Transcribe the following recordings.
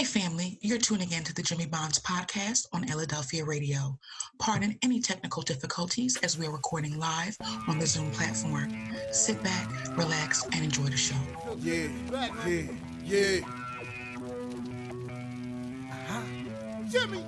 Hey family, you're tuning in to the Jimmy Bonds podcast on Illadelphia Radio. Pardon any technical difficulties as we are recording live on the Zoom platform. Sit back, relax, and enjoy the show. Yeah. Jimmy.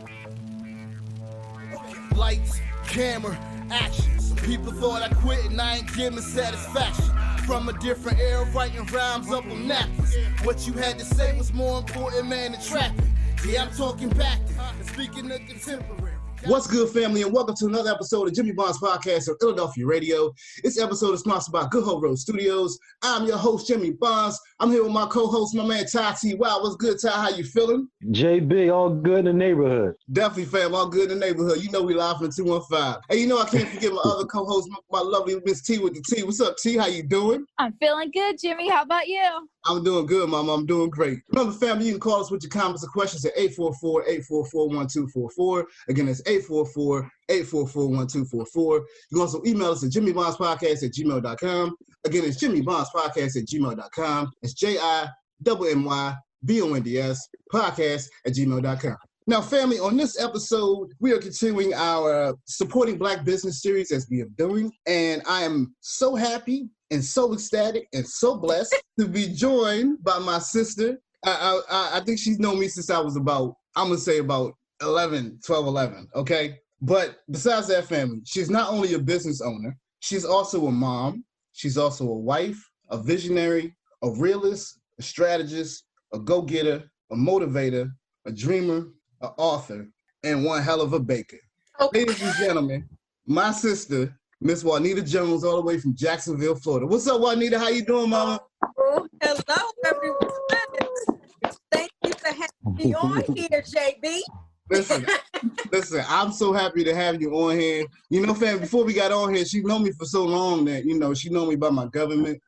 Lights, camera, action. Some people thought I quit and I ain't giving satisfaction. From a different era, writing rhymes up on napkins. What you had to say was more important, man, than trapping. Yeah, I'm talking back to speaking of contemporary. What's good, family, and welcome to another episode of Jimmy Bonds Podcast on Illadelphia Radio. This episode is sponsored by Good Hope Road Studios. I'm your host, Jimmy Bonds. I'm here with my co-host, my man, Ty T. Wow, what's good, Ty? How you feeling? JB, all good in the neighborhood. Definitely, fam, all good in the neighborhood. You know we live from the 215. Hey, you know I can't forget my other co-host, my lovely Miss T with the T. What's up, T? How you doing? I'm feeling good, Jimmy. How about you? I'm doing good, Mama. I'm doing great. Remember, family, you can call us with your comments or questions at 844-844-1244. Again, it's 844-844-1244. You can also email us at jimmybondspodcast@gmail.com. Again, it's jimmybondspodcast@gmail.com. It's JIMMYBONDS podcast@gmail.com. Now, family, on this episode, we are continuing our Supporting Black Business series as we are doing. And I am so happy and so ecstatic and so blessed to be joined by my sister. I think she's known me since I was about 11, okay? But besides that, family, she's not only a business owner, she's also a mom, she's also a wife, a visionary, a realist, a strategist, a go-getter, a motivator, a dreamer, an author, and one hell of a baker. Okay. Ladies and gentlemen, my sister, Miss Juanita Jones, all the way from Jacksonville, Florida. What's up, Juanita? How you doing, Mama? Oh, hello, everyone. Thank you for having me on here, JB. Listen, I'm so happy to have you on here. You know, fam, before we got on here, she known me for so long that, you know, she know me by my government.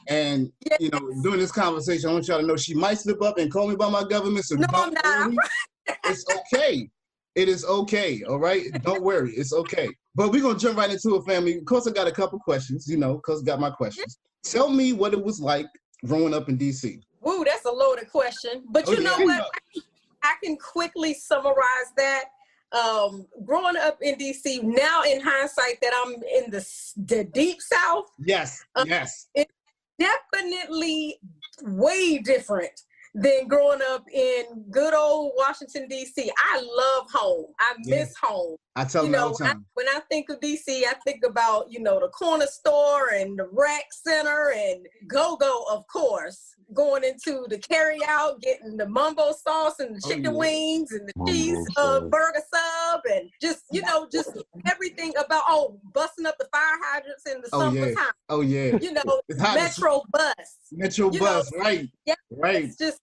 And, yes. You know, during this conversation, I want y'all to know she might slip up and call me by my government. So no, I'm not. It's okay. It is okay, all right? Don't worry. It's okay. But we're going to jump right into it, family. Of course, I got a couple questions, you know, because I got my questions. Tell me what it was like growing up in D.C. Woo, that's a loaded question. But you know what? I can quickly summarize that. Growing up in D.C., now in hindsight that I'm in the deep South. Yes. It's definitely way different than growing up in good old Washington, D.C. I love home. I miss home. I tell them all the time. When I think of D.C., I think about, you know, the corner store and the rec center and go-go, of course, going into the carry-out, getting the mumbo sauce and the chicken wings and the cheese burger sub and just, you know, just everything about, busting up the fire hydrants in the summertime. Oh, yeah. You know, Metro bus. Metro bus, right. Yeah, right. It's just,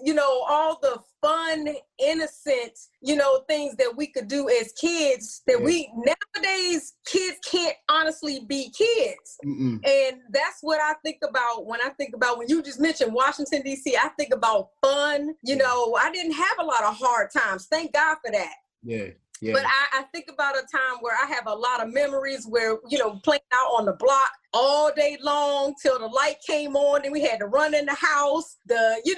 you know, all the fun, innocent, you know, things that we could do as kids that nowadays kids can't honestly be kids. Mm-mm. And that's what I think about when you just mentioned Washington, D.C., I think about fun. You know, I didn't have a lot of hard times. Thank God for that. Yeah. But I think about a time where I have a lot of memories where, you know, playing out on the block all day long till the light came on and we had to run in the house. You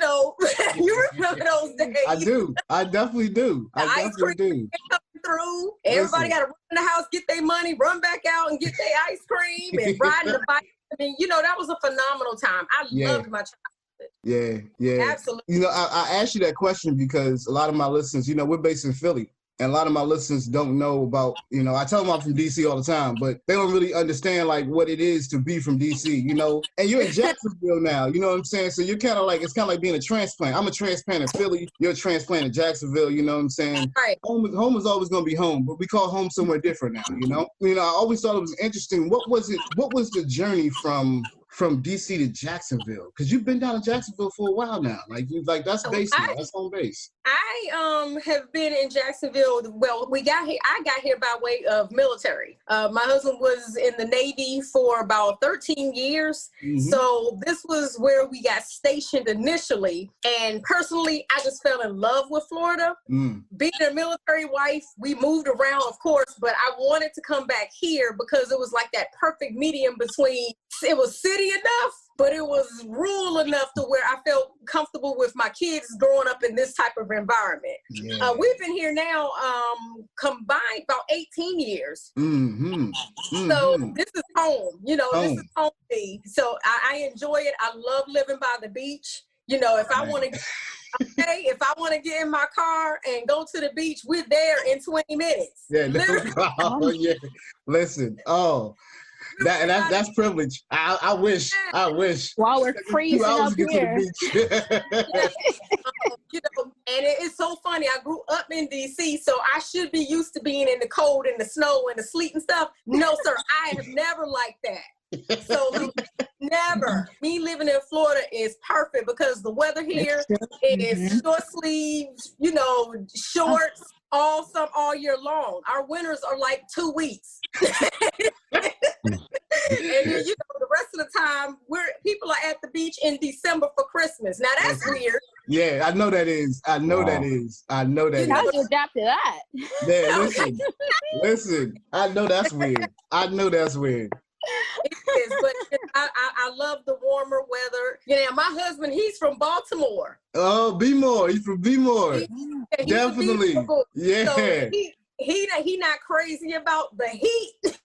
remember those days? I do. I definitely do. Ice cream coming through. Everybody got to run in the house, get their money, run back out and get their ice cream and riding the bike. I mean, you know, that was a phenomenal time. I loved my childhood. Yeah. Absolutely. You know, I asked you that question because a lot of my listeners, you know, we're based in Philly. And a lot of my listeners don't know about, you know, I tell them I'm from D.C. all the time, but they don't really understand, like, what it is to be from D.C., you know? And you're in Jacksonville now, you know what I'm saying? So you're kind of like, it's kind of like being a transplant. I'm a transplant in Philly. You're a transplant in Jacksonville, you know what I'm saying? Right. Home is always going to be home, but we call home somewhere different now, you know? You know, I always thought it was interesting. What was the journey from DC to Jacksonville? Because you've been down in Jacksonville for a while now. That's base now. That's home base. I have been in Jacksonville. Well, I got here by way of military. My husband was in the Navy for about 13 years. Mm-hmm. So this was where we got stationed initially. And personally, I just fell in love with Florida. Being a military wife, we moved around, of course, but I wanted to come back here because it was like that perfect medium between, it was city city enough, but it was rural enough to where I felt comfortable with my kids growing up in this type of environment. Yeah. We've been here now combined about 18 years. So this is home, this is home to me. So I enjoy it. I love living by the beach. If I want to if I want to get in my car and go to the beach, we're there in 20 minutes. Yeah, yeah. Listen, that's privilege. I wish. While we're freezing up here. And it's so funny. I grew up in DC, so I should be used to being in the cold and the snow and the sleet and stuff. No, sir, I have never liked that. So never. Me living in Florida is perfect because the weather here is short sleeves, shorts, all year long. Our winters are like 2 weeks. And then, the rest of the time, people are at the beach in December for Christmas. Now that's weird. Yeah, I know that is. I know that is. How do you adapt to that? Yeah, listen. I know that's weird. It is, but I love the warmer weather. My husband, he's from Baltimore. Oh, B-more. He's from B-more. Definitely. Yeah. So he not crazy about the heat.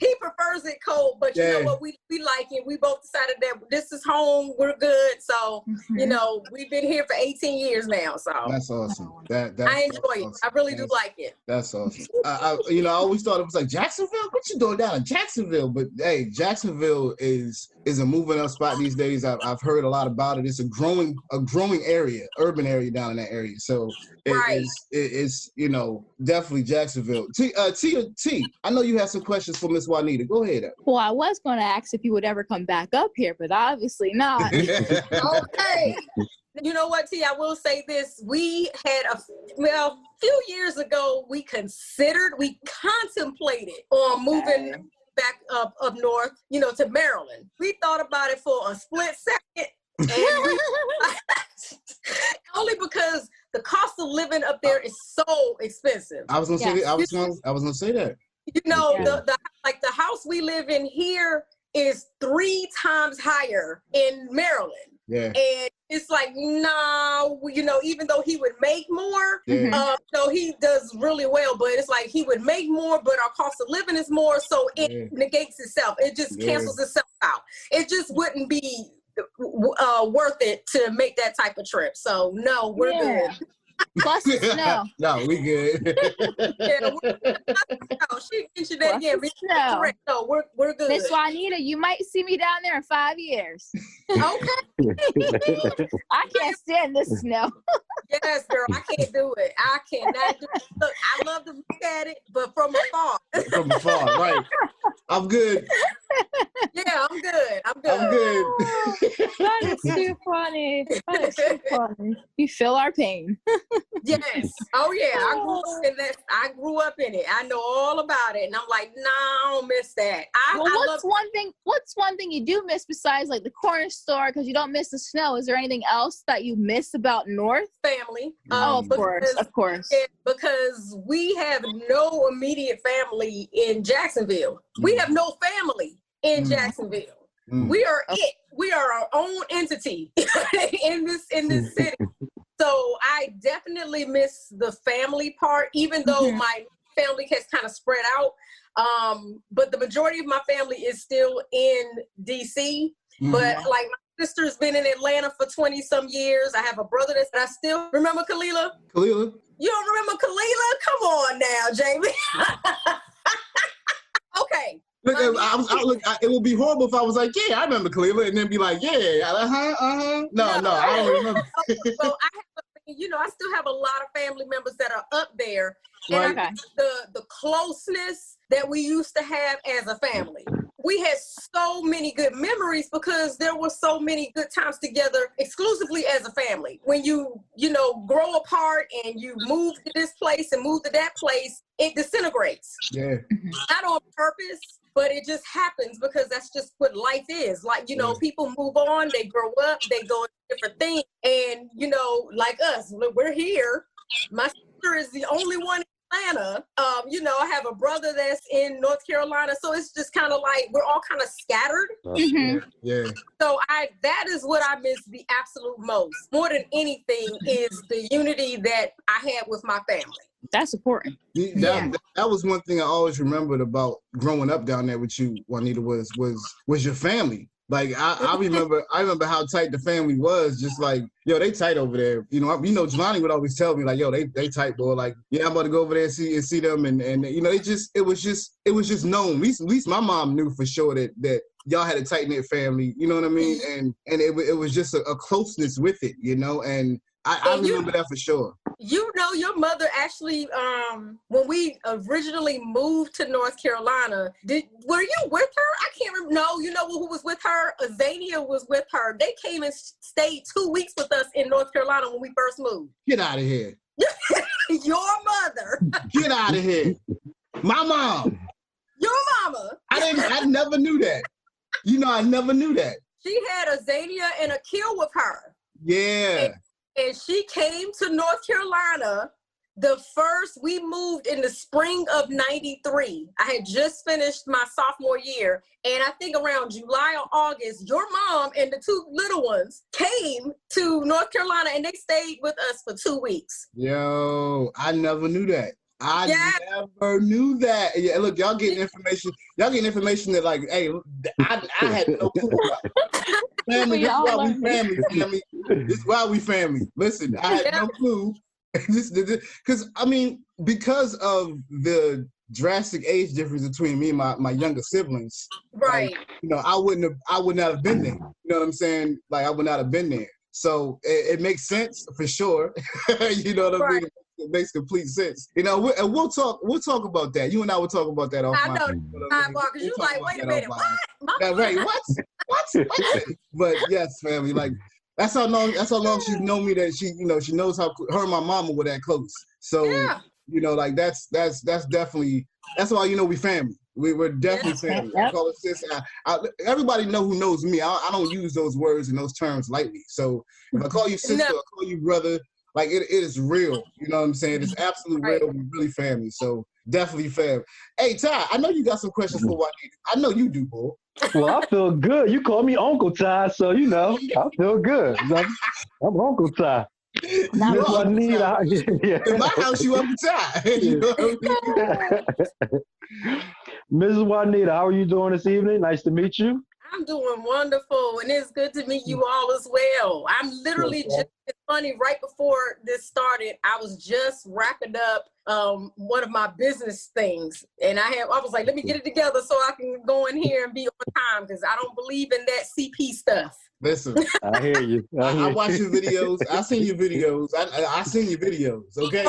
He prefers it cold, but you know what, we like it. We both decided that this is home, we're good. So we've been here for 18 years now. So that's awesome. I enjoy it. I really do like it. That's awesome. I always thought it was like Jacksonville. What you doing down in Jacksonville? But hey, Jacksonville is a moving up spot these days. I've heard a lot about it. It's a growing area, urban area down in that area. So it's definitely Jacksonville. T, I know you have some questions for Miss Juanita. Go ahead. Well, I was going to ask if you would ever come back up here, but obviously not. Okay. You know what, T? I will say this. We had a few years ago, we contemplated on moving back up north, to Maryland. We thought about it for a split second. And only because the cost of living up there is so expensive. I was gonna say that. I was gonna say that. The house we live in here is 3 times higher in Maryland. Yeah. And it's like, no, even though he would make more, he does really well, but it's like he would make more, but our cost of living is more, so it negates itself. It just cancels itself out. It just wouldn't be worth it to make that type of trip. So no, we're good. Plus the snow. No, we good. She mentioned that again. No, we're good. Miss Juanita, you might see me down there in 5 years. Okay. I can't stand this snow. Yes, girl, I can't do it. I cannot do it. Look, I love to look at it, but from afar. From afar, right. I'm good. Yeah, I'm good. That is too funny. You feel our pain. Yes. Oh yeah. I grew up in it. I know all about it. And I'm like, no, I don't miss that. What's one thing you do miss besides like the corner store, because you don't miss the snow? Is there anything else that you miss about North? Family. Of course. Because we have no immediate family in Jacksonville. We have no family in Jacksonville. We are it. We are our own entity in this city. So I definitely miss the family part, even though my family has kind of spread out. But the majority of my family is still in DC. But like my sister's been in Atlanta for 20 some years. I have a brother that I still remember Kalila. You don't remember Kalila? Come on now, Jamie. Okay. Look, it would be horrible if I was like, yeah, I remember Kalila, and then be like, yeah, No, I don't remember. Well, I still have a lot of family members that are up there. And I think the closeness that we used to have as a family. We had so many good memories because there were so many good times together exclusively as a family. When you grow apart and you move to this place and move to that place, it disintegrates. Yeah. Not on purpose, but it just happens because that's just what life is. Like, people move on, they grow up, they go into different things. And, like us, we're here. My sister is the only one Atlanta. I have a brother that's in North Carolina. So it's just kind of like we're all kind of scattered. Yeah. So that is what I miss the absolute most. More than anything is the unity that I had with my family. That's important. That was one thing I always remembered about growing up down there with you, Juanita, was your family. Like I remember how tight the family was. Just like, yo, they tight over there. Jelani would always tell me like, yo, they tight, boy. Like, yeah, I'm about to go over there and see them, and it was just known. At least my mom knew for sure that y'all had a tight knit family. You know what I mean? And it was just a closeness with it, and I remember that for sure. Your mother actually, when we originally moved to North Carolina, were you with her? I can't remember. No, you know who was with her? Azania was with her. They came and stayed 2 weeks with us in North Carolina when we first moved. Get out of here. Your mother. Get out of here. My mom. Your mama. I never knew that. I never knew that. She had Azania and Akil with her. Yeah. And she came to North Carolina. We moved in the spring of '93. I had just finished my sophomore year. And I think around July or August, your mom and the two little ones came to North Carolina and they stayed with us for 2 weeks. Yo, I never knew that. Never knew that. Yeah, look, y'all getting information. Y'all getting information that like, hey, I had no clue about. Family, this is why we family. This is why we family. Listen, I had no clue. Because of the drastic age difference between me and my younger siblings. Right. Like, I would not have been there. You know what I'm saying? Like I would not have been there. So it makes sense for sure. You know what I mean? It makes complete sense. And we'll talk about that. You and I will talk about that offline. I know. Because you're like, wait a minute, what? Right, what? But yes, family, like that's how long she's known me, that she knows how her and my mama were that close. So like that's definitely, that's why we family. We're definitely family. I call it sis. Everybody who knows me. I don't use those words and those terms lightly. So if I call you sister, I call you brother, like it is real. You know what I'm saying? It's absolutely real. We're really family. So definitely family. Hey Ty, I know you got some questions for Juanita. I know you do, boy. Well, I feel good. You call me Uncle Ty, so I feel good. I'm Uncle Ty. Miss Juanita. In my house, you Uncle Ty. You know what I mean? Mrs. Juanita, how are you doing this evening? Nice to meet you. I'm doing wonderful, and it's good to meet you all as well. I'm literally it's funny, right before this started, I was just wrapping up one of my business things, and I was like, let me get it together so I can go in here and be on time, because I don't believe in that CP stuff. Listen, I hear you. I watch your videos. I seen your videos. I seen your videos. Okay.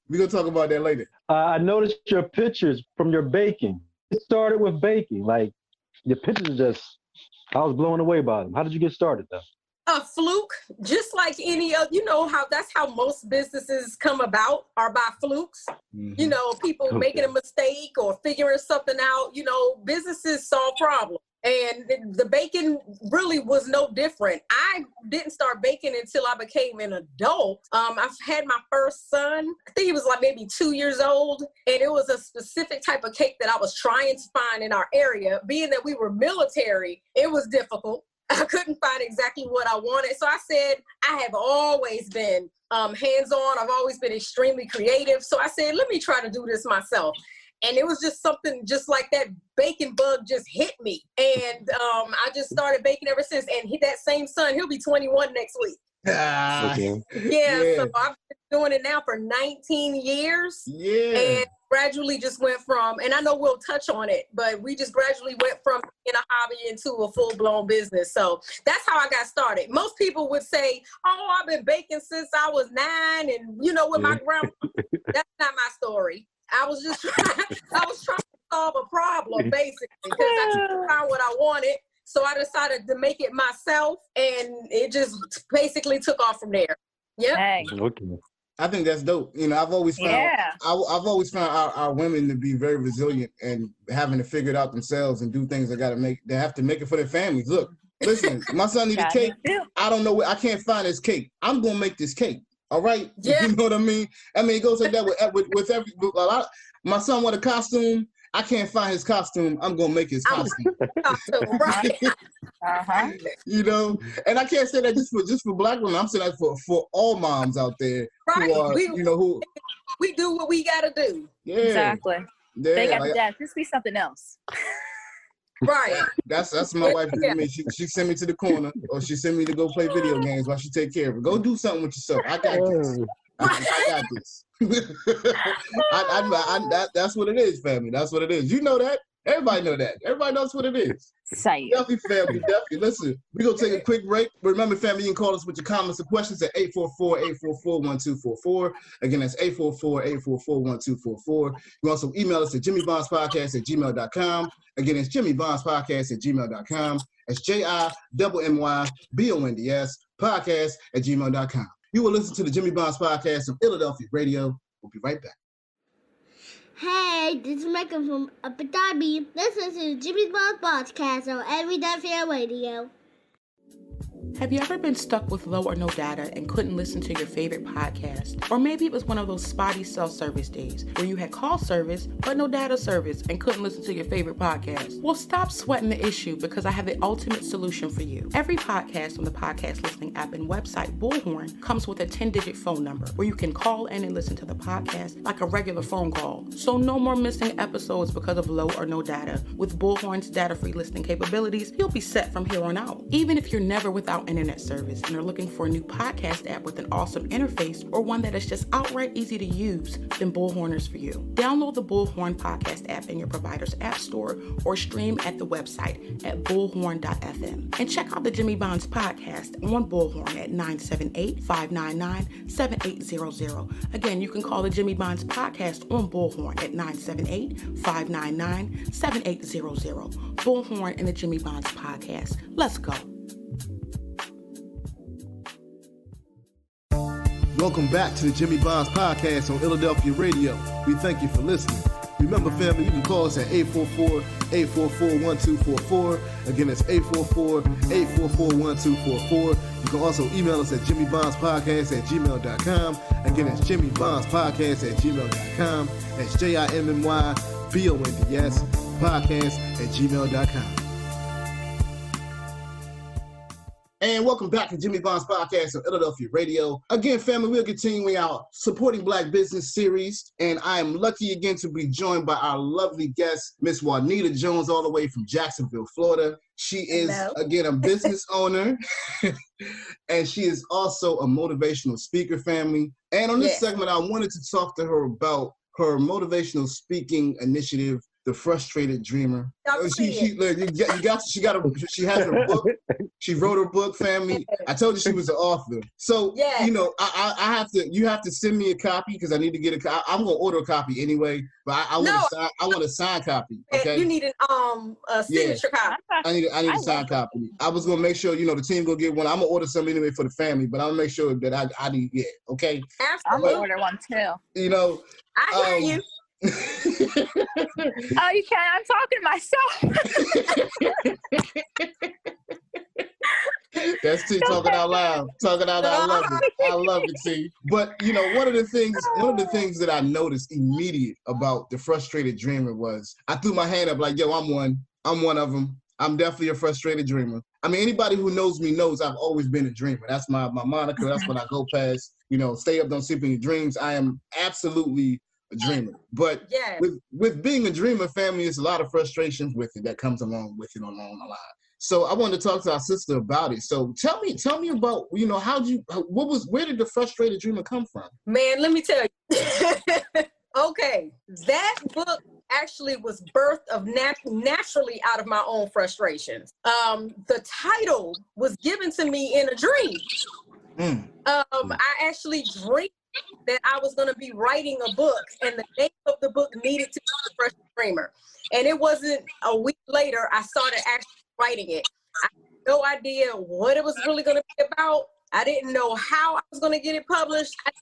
We're gonna talk about that later. I noticed your pictures from your baking. It started with baking. Like your pictures I was blown away by them. How did you get started though? A fluke, just like any other, that's how most businesses come about, are by flukes. Mm-hmm. People making a mistake or figuring something out. Businesses solve problems. And the baking really was no different. I didn't start baking until I became an adult. I've had my first son, I think he was like maybe 2 years old. And it was a specific type of cake that I was trying to find in our area. Being that we were military, it was difficult. I couldn't find exactly what I wanted. So I said, I have always been hands-on. I've always been extremely creative. So I said, let me try to do this myself. And it was just something just like that baking bug just hit me. And I just started baking ever since. And that same son, he'll be 21 next week. Okay. Yeah, so I've been doing it now for 19 years. Yeah. And gradually just went from, and I know we'll touch on it, but we just gradually went from being a hobby into a full-blown business. So that's how I got started. Most people would say, oh, I've been baking since I was 9 and, with my grandma. That's not my story. I was trying to solve a problem, basically, because I couldn't find what I wanted. So I decided to make it myself, and it just basically took off from there. Yep. Dang. Okay. I think that's dope. I've always found our women to be very resilient and having to figure it out themselves and do things they have to make it for their families. Look, listen, my son needs a cake. I don't know I can't find his cake. I'm gonna make this cake. All right, Yeah. You know what I mean? I mean, it goes like that with every. A lot. My son want a costume. I can't find his costume. I'm gonna make his costume. Right. Uh-huh. You know, and I can't say that just for black women. I'm saying that for all moms out there Right. who are, who We do what we gotta do. yeah, Exactly. yeah. They got like, the dad. Just be something else. Right. that's what my wife did to me. She sent me to the corner, or she sent me to go play video games while she take care of it. Go do something with yourself. I got this. I got this. That's what it is, family. That's what it is. You know that. Everybody know that. Everybody knows what it is. Say Definitely, family. Definitely. Listen, we're going to take a quick break. Remember, family, you can call us with your comments and questions at 844-844-1244. Again, that's 844-844-1244. You can also email us at jimmybondspodcast@gmail.com. Again, it's jimmybondspodcast@gmail.com. That's JIMMYBONDS podcast@gmail.com. You will listen to the Jimmy Bonds Podcast on Illadelphia Radio. We'll be right back. Hey, this is Michael from Abu Dhabi. Listen to the Jimmy Bonds Podcast on Illadelphia Radio. Have you ever been stuck with low or no data and couldn't listen to your favorite podcast? Or maybe it was one of those spotty self-service days where you had call service but no data service and couldn't listen to your favorite podcast? Well, stop sweating the issue because I have the ultimate solution for you. Every podcast on the podcast listening app and website Bullhorn comes with a 10-digit phone number where you can call in and listen to the podcast like a regular phone call. So no more missing episodes because of low or no data. With Bullhorn's data-free listening capabilities, you'll be set from here on out. Even if you're never without internet service and are looking for a new podcast app with an awesome interface or one that is just outright easy to use, then Bullhorn is for you. Download the Bullhorn podcast app in your provider's app store or stream at the website at bullhorn.fm. And check out the Jimmy Bonds podcast on Bullhorn at 978-599-7800. Again, you can call the Jimmy Bonds podcast on Bullhorn at 978-599-7800. Bullhorn and the Jimmy Bonds podcast. Let's go. Welcome back to the Jimmy Bonds Podcast on Illadelphia Radio. We thank you for listening. Remember, family, you can call us at 844-844-1244. Again, it's 844-844-1244. You can also email us at jimmybondspodcast@gmail.com. Again, it's jimmybondspodcast@gmail.com. That's JIMMYBONDS podcast@gmail.com. And welcome back to Jimmy Bonds Podcast on Illadelphia Radio. Again, family, we're continuing our Supporting Black Business series, and I am lucky again to be joined by our lovely guest, Miss Juanita Jones, all the way from Jacksonville, Florida. She is, again, a business owner, and she is also a motivational speaker, family. And on this segment, I wanted to talk to her about her motivational speaking initiative, The Frustrated Dreamer. She has her book. She wrote her book, family. I told you she was an author. So, you have to send me a copy because I need to get a copy. I'm going to order a copy anyway, but I want a signed copy. Okay. You need a signature copy. I need a signed copy. I was going to make sure, the team go get one. I'm going to order some anyway for the family, but I'm going to make sure that I need, okay? Absolutely. I'm going to order one too. I hear you. Oh, you can. I'm talking to myself. That's T talking out loud. Talking out loud. I love it. I love it, T. But one of the things that I noticed immediate about The Frustrated Dreamer was I threw my hand up like, yo, I'm one of them. I'm definitely a frustrated dreamer. I mean, anybody who knows me knows I've always been a dreamer. That's my moniker. That's what I go past. Stay up, don't sleep in your dreams. I am absolutely a dreamer. But with being a dreamer, family, there's a lot of frustrations with it that comes along with it along the line. So I wanted to talk to our sister about it. So tell me about, where did The Frustrated Dreamer come from? Man, let me tell you. Okay, that book actually was birthed of naturally out of my own frustrations. The title was given to me in a dream. I actually dreamed that I was going to be writing a book, and the name of the book needed to be The Frustrated Dreamer. And it wasn't a week later I started actually writing it. I had no idea what it was really going to be about. I didn't know how I was going to get it published. I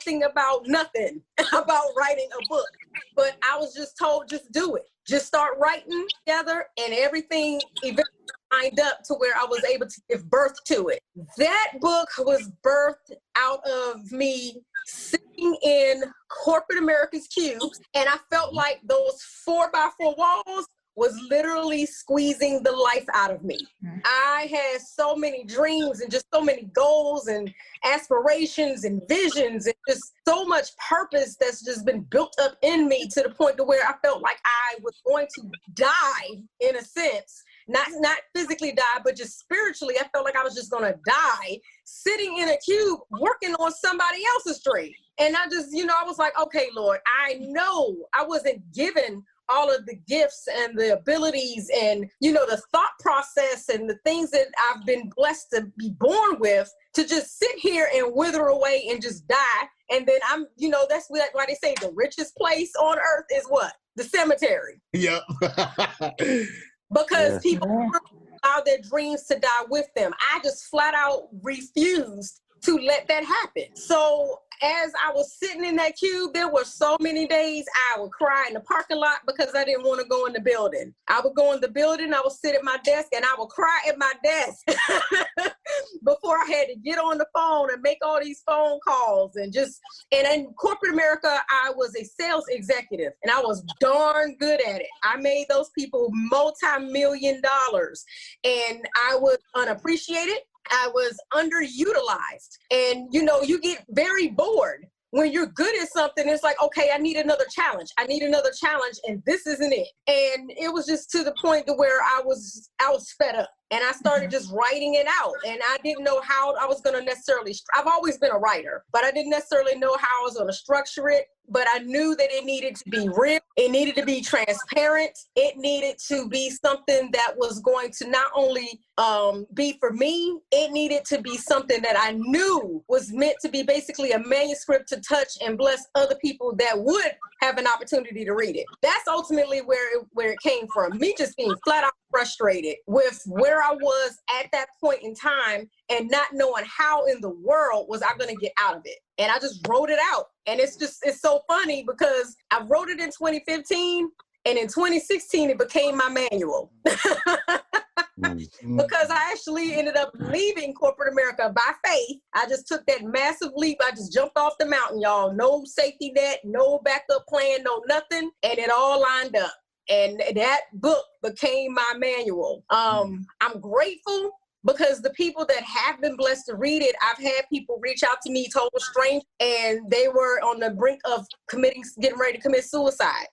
knew nothing about writing a book. But I was just told, just do it. Just start writing together, and everything eventually lined up to where I was able to give birth to it. That book was birthed out of me sitting in corporate America's cubes, and I felt like those 4x4 walls was literally squeezing the life out of me. I had so many dreams and just so many goals and aspirations and visions and just so much purpose that's just been built up in me to the point to where I felt like I was going to die in a sense. Not physically die, but just spiritually. I felt like I was just gonna die sitting in a cube working on somebody else's dream. And I just, I was like, okay, Lord, I know I wasn't given all of the gifts and the abilities and, the thought process and the things that I've been blessed to be born with to just sit here and wither away and just die. And then I'm, that's why they say the richest place on earth is what? The cemetery. Yep. Because people allow their dreams to die with them. I just flat out refused to let that happen. So as I was sitting in that cube, there were so many days I would cry in the parking lot because I didn't want to go in the building. I would go in the building, I would sit at my desk, and I would cry at my desk before I had to get on the phone and make all these phone calls. And in corporate America, I was a sales executive, and I was darn good at it. I made those people multi-million dollars, and I was unappreciated. I was underutilized. And, you get very bored. When you're good at something, it's like, okay, I need another challenge. And this isn't it. And it was just to the point to where I was fed up. And I started just writing it out. And I didn't know how I was going to necessarily, I've always been a writer, but I didn't necessarily know how I was going to structure it. But I knew that it needed to be real. It needed to be transparent. It needed to be something that was going to not only be for me, it needed to be something that I knew was meant to be basically a manuscript to touch and bless other people that would have an opportunity to read it. That's ultimately where it came from. Me just being flat out frustrated with where I was at that point in time and not knowing how in the world was I going to get out of it. And I just wrote it out. And it's so funny because I wrote it in 2015 and in 2016 it became my manual. Because I actually ended up leaving corporate America by faith. I just took that massive leap. I just jumped off the mountain, y'all. No safety net, no backup plan, no nothing. And it all lined up. And that book became my manual. I'm grateful because the people that have been blessed to read it, I've had people reach out to me, total strangers, and they were on the brink of getting ready to commit suicide.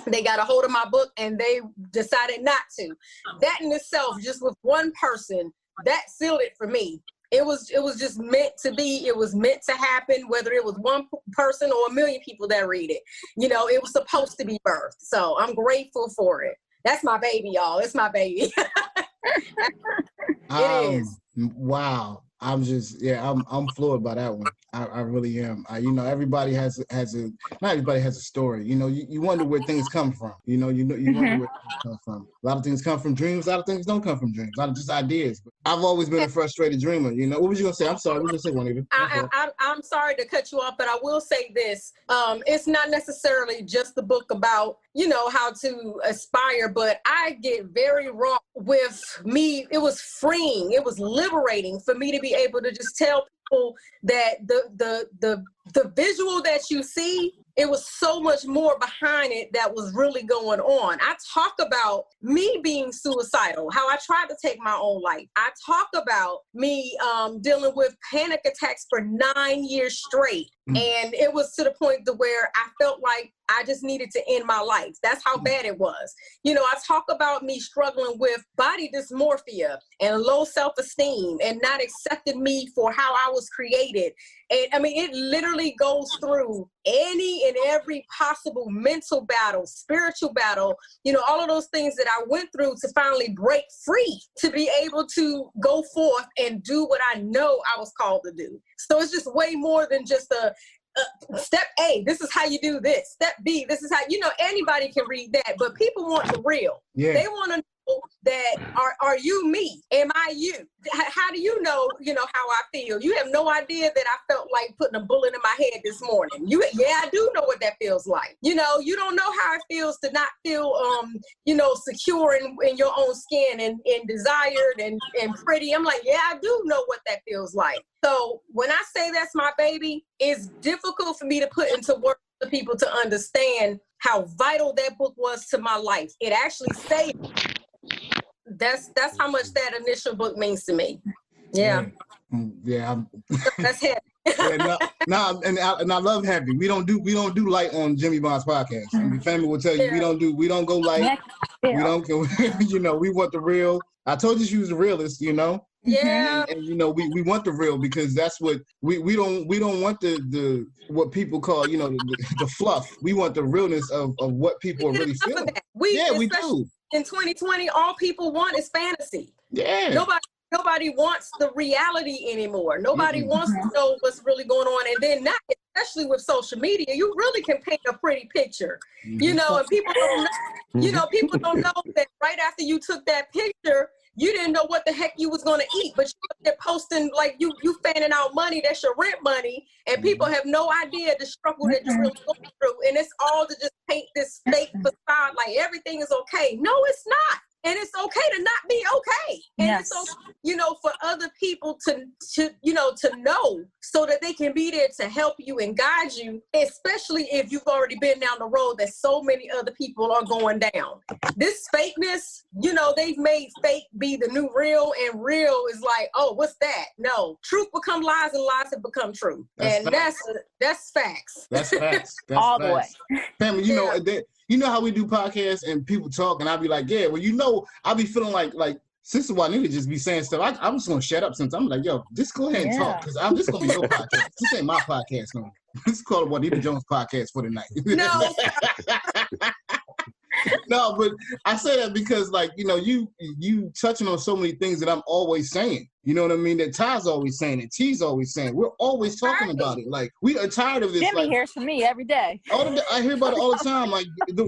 They got a hold of my book and they decided not to. That in itself, just with one person, that sealed it for me. It was just meant to be. It was meant to happen, whether it was one person or a million people that read it. It was supposed to be birthed. So I'm grateful for it. That's my baby, y'all. It's my baby. It is. Wow. I'm floored by that one. I really am. Everybody has not everybody has a story. You wonder where things come from. You wonder where things come from. A lot of things come from dreams. A lot of things don't come from dreams. A lot of just ideas. But I've always been a frustrated dreamer. What was you gonna say? I'm sorry. What was you gonna say, Juanita? I'm sorry to cut you off, but I will say this. It's not necessarily just the book about how to aspire, but I get very raw with me. It was freeing. It was liberating for me to be able to just tell people that the visual that you see, it was so much more behind it that was really going on. I talk about me being suicidal, how I tried to take my own life. I talk about me dealing with panic attacks for 9 years straight. And it was to the point to where I felt like I just needed to end my life. That's how bad it was. I talk about me struggling with body dysmorphia and low self-esteem and not accepting me for how I was created. And I mean, it literally goes through any and every possible mental battle, spiritual battle, all of those things that I went through to finally break free, to be able to go forth and do what I know I was called to do. So it's just way more than just a step A, this is how you do this. Step B, this is how, anybody can read that, but people want the real. Yeah. They want to that are you me? Am I you? How do you know how I feel? You have no idea that I felt like putting a bullet in my head this morning. I do know what that feels like. You don't know how it feels to not feel secure in your own skin and desired and pretty. I'm like, I do know what that feels like. So when I say that's my baby, it's difficult for me to put into words for people to understand how vital that book was to my life. It actually saved. That's how much that initial book means to me. Yeah. That's heavy. And I love heavy. We don't do light on Jimmy Bond's podcast. I mean, family will tell you we don't go light. We don't go. We want the real. I told you she was the realist. Yeah. And we want the real, because that's what we don't want the what people call the fluff. We want the realness of what people are really feeling. We do. In 2020, all people want is fantasy. Yeah. Nobody wants the reality anymore. Nobody wants to know what's really going on. And then now, especially with social media, you really can paint a pretty picture. And people don't know, people don't know that right after you took that picture, you didn't know what the heck you was going to eat, but you're posting like you fanning out money. That's your rent money. And people have no idea the struggle that you're really going through. And it's all to just paint this fake facade like everything is okay. No, it's not. And it's okay to not be okay. And it's okay, for other people to know, so that they can be there to help you and guide you, especially if you've already been down the road that so many other people are going down. This fakeness, they've made fake be the new real, and real is like, oh, what's that? No, truth become lies and lies have become true. That's facts. That's facts. That's all the facts. way. Family, you know how we do podcasts and people talk, and I'll be like, I'll be feeling like Sister Juanita just be saying stuff. I'm just gonna shut up since I'm like, yo, just go ahead and talk, because I'm just gonna be your podcast. This ain't my podcast no more. This is called Juanita Jones podcast for the night. No. No, but I say that because, you touching on so many things that I'm always saying. You know what I mean? That Ty's always saying, and T's always saying. We're always talking about it. Like, we are tired of this. Jimmy hears from me every day. I hear about it all the time. Like, the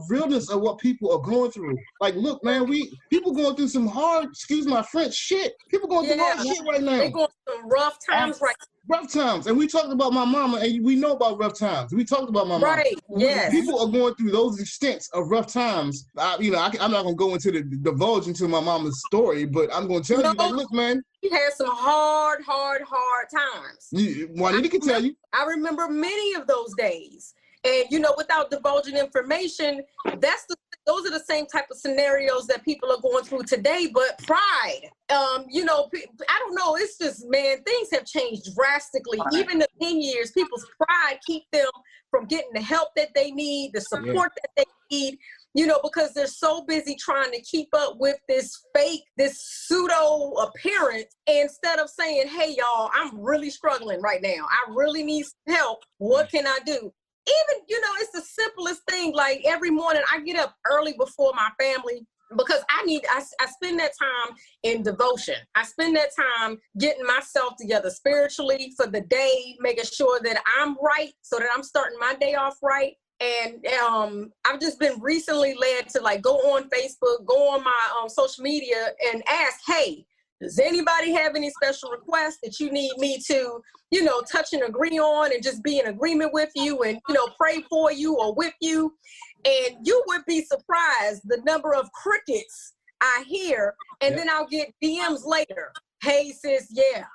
realness of what people are going through. Like, look, man, people going through some hard, excuse my French, shit. People going through hard shit right now. They're going through some rough times right now. Rough times. And we talked about my mama, and we know about rough times. We talked about my mama. Right, yes. People are going through those extents of rough times. I'm not going to go into divulge into my mama's story, but I'm going to tell you, like, look, man. You had some hard times. Juanita can tell you. I remember many of those days. And, without divulging information, those are the same type of scenarios that people are going through today. But pride, I don't know. It's just, man, things have changed drastically. Even in 10 years, people's pride keep them from getting the help that they need, the support that they need, because they're so busy trying to keep up with this pseudo appearance, instead of saying, hey, y'all, I'm really struggling right now. I really need some help. What can I do? Even, it's the simplest thing. Like, every morning I get up early before my family, because I spend that time in devotion. I spend that time getting myself together spiritually for the day, making sure that I'm right, so that I'm starting my day off right. And I've just been recently led to go on Facebook, go on my social media and ask, hey, does anybody have any special requests that you need me to, touch and agree on, and just be in agreement with you and, pray for you or with you? And you would be surprised the number of crickets I hear. And then I'll get DMs later. Hey, sis,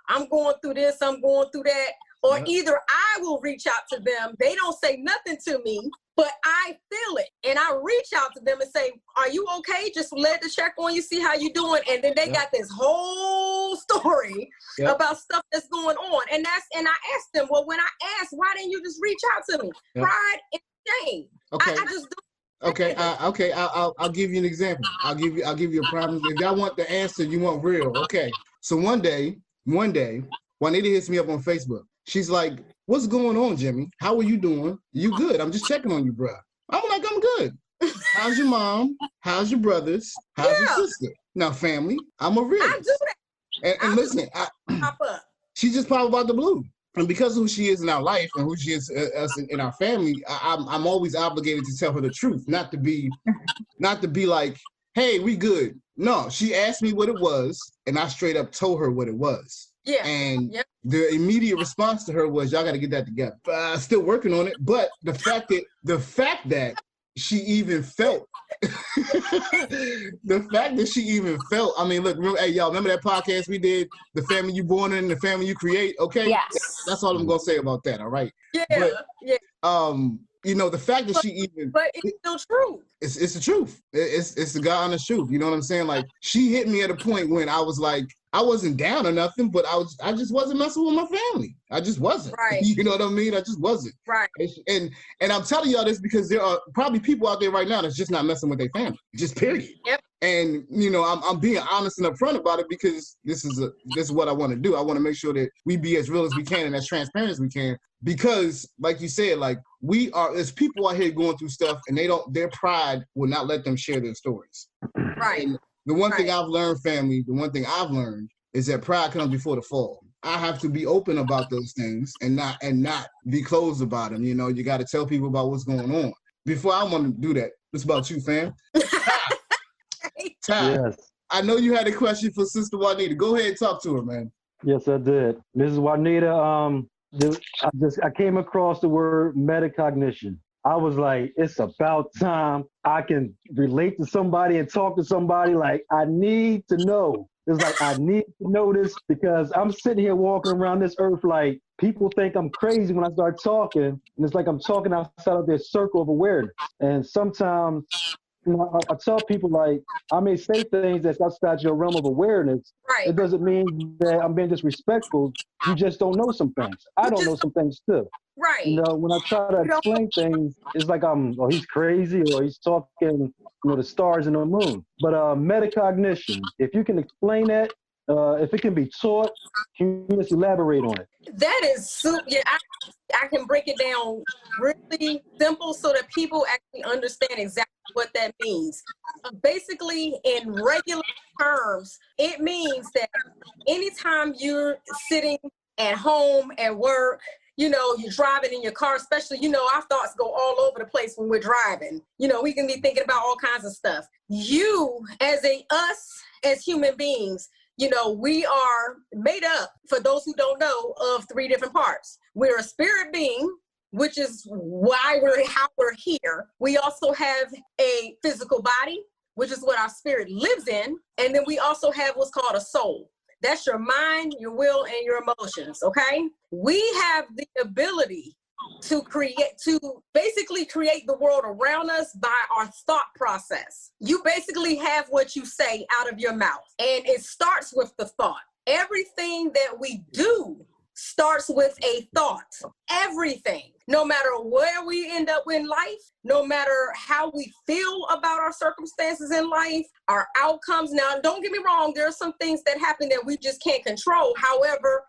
I'm going through this, I'm going through that. Or either I will reach out to them. They don't say nothing to me, but I feel it. And I reach out to them and say, are you okay? Just let to check on you, see how you doing. And then they got this whole story about stuff that's going on. And I asked them, well, when I asked, why didn't you just reach out to me? Pride and shame. Okay. I just do. Okay. I'll give you an example. I'll give you a problem. If y'all want the answer, you want real. Okay. So one day, Juanita hits me up on Facebook. She's like, what's going on, Jimmy? How are you doing? You good? I'm just checking on you, bro. I'm like, I'm good. How's your mom? How's your brothers? How's your sister? Now, family, I'm a realist. I do that. And listen, she just popped out the blue. And because of who she is in our life and who she is us in our family, I'm always obligated to tell her the truth, not to be like, hey, we good. No, she asked me what it was, and I straight up told her what it was. Yeah. And the immediate response to her was, y'all got to get that together. Still working on it. But the fact that she even felt, the fact that she even felt, I mean, look, hey, y'all, remember that podcast we did, The Family You Born In and The Family You Create? Okay. Yes. That's all I'm going to say about that. All right. Yeah. But, yeah. You know, the fact that she even, but it's still true. It's the truth. It's the God honest truth. You know what I'm saying? Like, she hit me at a point when I was like, I wasn't down or nothing, but I just wasn't messing with my family. I just wasn't. Right. You know what I mean? I just wasn't. Right. And I'm telling y'all this because there are probably people out there right now that's just not messing with their family. Just period. Yep. And you know, I'm being honest and upfront about it because this is what I want to do. I want to make sure that we be as real as we can and as transparent as we can. Because, like you said, like there's people out here going through stuff, and their pride will not let them share their stories. Right. And the one thing I've learned, family, is that pride comes before the fall. I have to be open about those things and not be closed about them. You know, you got to tell people about what's going on. Before I want to do that, it's about you, fam. Ty, Yes. I know you had a question for Sister Juanita. Go ahead and talk to her, man. Yes, I did. Mrs. Juanita, I came across the word metacognition. I was like, it's about time I can relate to somebody and talk to somebody. Like, I need to know. It's like, I need to know this because I'm sitting here walking around this earth like people think I'm crazy when I start talking. And it's like I'm talking outside of their circle of awareness. And sometimes, you know, I tell people, like, I may say things that's outside your realm of awareness. Right. It doesn't mean that I'm being disrespectful. You just don't know some things. I don't know some things too. Right. You know, when I try to explain things, it's like he's crazy or he's talking, the stars and the moon. But metacognition, if you can explain that, if it can be taught, can you just elaborate on it? That is super. Yeah, I can break it down really simple so that people actually understand exactly what that means. Basically, in regular terms, it means that anytime you're sitting at home, at work, you're driving in your car, especially, our thoughts go all over the place when we're driving. We can be thinking about all kinds of stuff. You, us as human beings, we are made up, for those who don't know, of 3 different parts. We're a spirit being, which is how we're here. We also have a physical body, which is what our spirit lives in. And then we also have what's called a soul. That's your mind, your will, and your emotions, okay? We have the ability to basically create the world around us by our thought process. You basically have what you say out of your mouth, and it starts with the thought. Everything that we do starts with a thought. Everything. No matter where we end up in life, no matter how we feel about our circumstances in life, our outcomes. Now, don't get me wrong, there are some things that happen that we just can't control. However,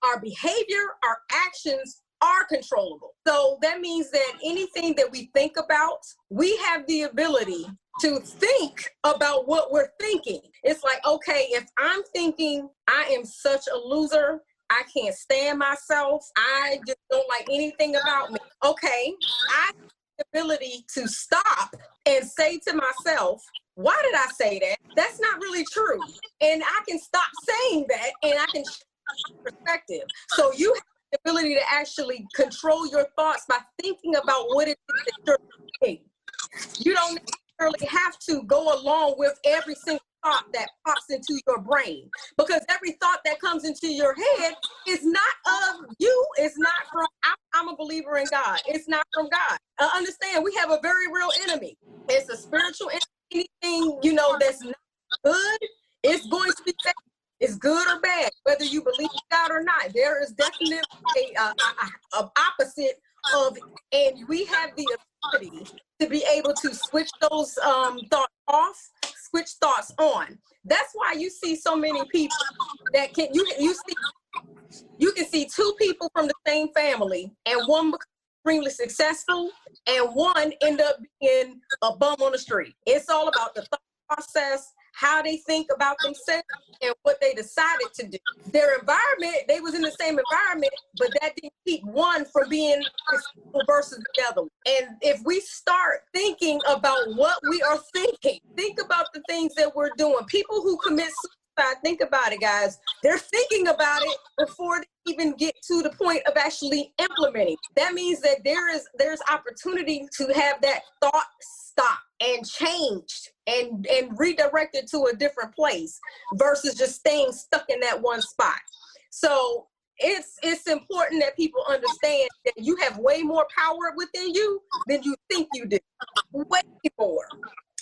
our behavior, our actions are controllable. So that means that anything that we think about, we have the ability to think about what we're thinking. It's like, okay, if I'm thinking I am such a loser, I can't stand myself, I just don't like anything about me. Okay, I have the ability to stop and say to myself, why did I say that? That's not really true. And I can stop saying that and I can shift my perspective. So you have the ability to actually control your thoughts by thinking about what it is that you're thinking. You don't necessarily have to go along with every single thought that pops into your brain, because every thought that comes into your head is not of you. It's not from, I'm a believer in God. It's not from God. Understand, we have a very real enemy. It's a spiritual enemy. Anything, that's not good, it's going to be bad. It's good or bad, whether you believe in God or not. There is definitely a opposite of, and we have the ability to be able to switch those thoughts off, switch thoughts on. That's why you see so many people that you can see 2 people from the same family, and one becomes extremely successful and one end up being a bum on the street. It's all about the thought process, how they think about themselves and what they decided to do. Their environment, they was in the same environment, but that didn't keep one from being successful versus the other. And if we start thinking about what we are thinking, think about the things that we're doing. People who commit suicide, think about it, guys. They're thinking about it before they even get to the point of actually implementing. That means that there's opportunity to have that thought stop and changed and redirected to a different place versus just staying stuck in that one spot. So it's important that people understand that you have way more power within you than you think you do. Way more.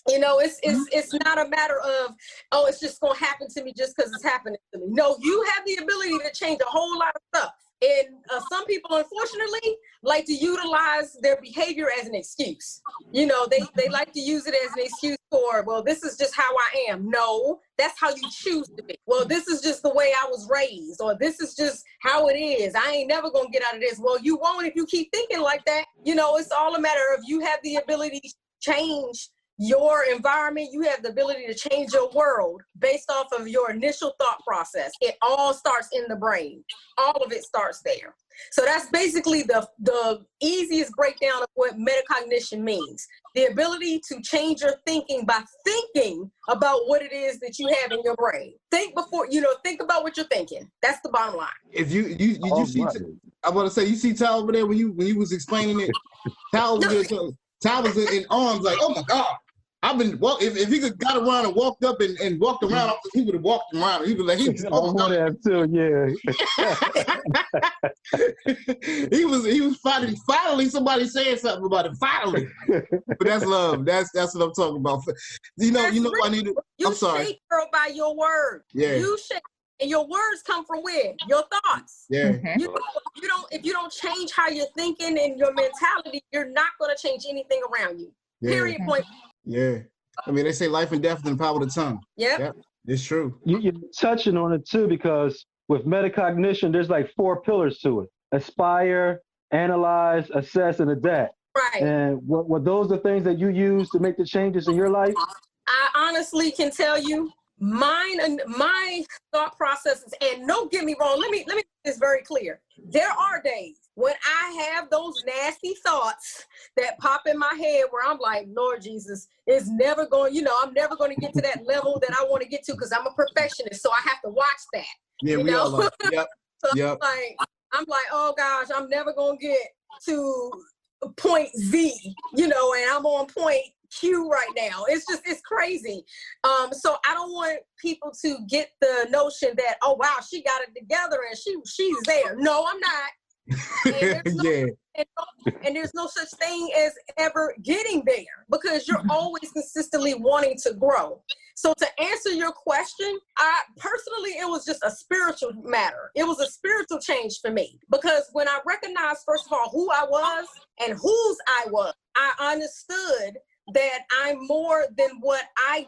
You know, it's not a matter of, oh, it's just gonna happen to me just because it's happening to me. No, you have the ability to change a whole lot of stuff. And some people, unfortunately, like to utilize their behavior as an excuse. You know, they like to use it as an excuse for, well, this is just how I am. No, that's how you choose to be. Well, this is just the way I was raised, or this is just how it is. I ain't never gonna get out of this. Well, you won't if you keep thinking like that. You know, it's all a matter of you have the ability to change your environment. You have the ability to change your world based off of your initial thought process. It all starts in the brain. All of it starts there. So that's basically the easiest breakdown of what metacognition means. The ability to change your thinking by thinking about what it is that you have in your brain. Think before, think about what you're thinking. That's the bottom line. If you see, I want to say, you see Tal over there when you was explaining it. Tal was in arms like, oh my God. If he could got around and walked up and walked around, he would have walked around. He was like, oh my God. Too, yeah. he was finally somebody saying something about it. Finally. But that's love. That's what I'm talking about. You know, I need to. I'm sorry. You shape, girl, by your words. Yeah. You shape. And your words come from where? Your thoughts. Yeah. If you don't change how you're thinking and your mentality, you're not going to change anything around you. Yeah. Period. Point. Yeah. I mean, they say life and death is in the power of the tongue. Yep. It's true. You're touching on it too, because with metacognition, there's like 4 pillars to it: aspire, analyze, assess, and adapt. Right. And what those are things that you use to make the changes in your life? I honestly can tell you, my thought processes, and don't get me wrong, let me make this very clear. There are days when I have those nasty thoughts that pop in my head where I'm like, Lord Jesus, it's never going, I'm never going to get to that level that I want to get to because I'm a perfectionist. So I have to watch that. Yeah, we all like, yep. So yep. I'm like, oh gosh, I'm never going to get to point Z, and I'm on point Q right now. It's crazy. So I don't want people to get the notion that, oh wow, she got it together and she's there. No, I'm not. And there's no such thing as ever getting there, because you're always consistently wanting to grow. So to answer your question, it was just a spiritual matter. It was a spiritual change for me, because when I recognized, first of all, who I was and whose I was, I understood that I'm more than what I'm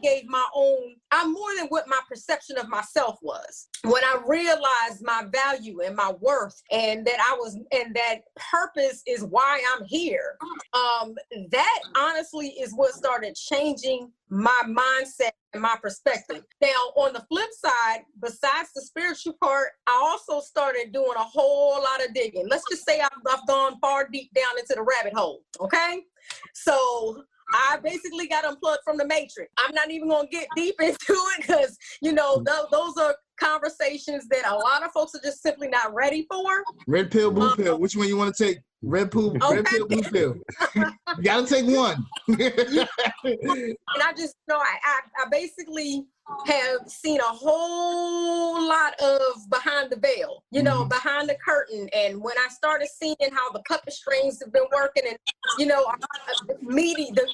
more than what my perception of myself was. When I realized my value and my worth, and that purpose is why I'm here, that honestly is what started changing my mindset and my perspective. Now, on the flip side, besides the spiritual part, I also started doing a whole lot of digging. Let's just say I've gone far deep down into the rabbit hole, okay? So I basically got unplugged from the matrix. I'm not even going to get deep into it because, those are conversations that a lot of folks are just simply not ready for. Red pill, blue pill. Which one you want to take? Red pill, blue pill. You got to take one. And I just, I basically have seen a whole lot of behind the veil, behind the curtain. And when I started seeing how the puppet strings have been working, and,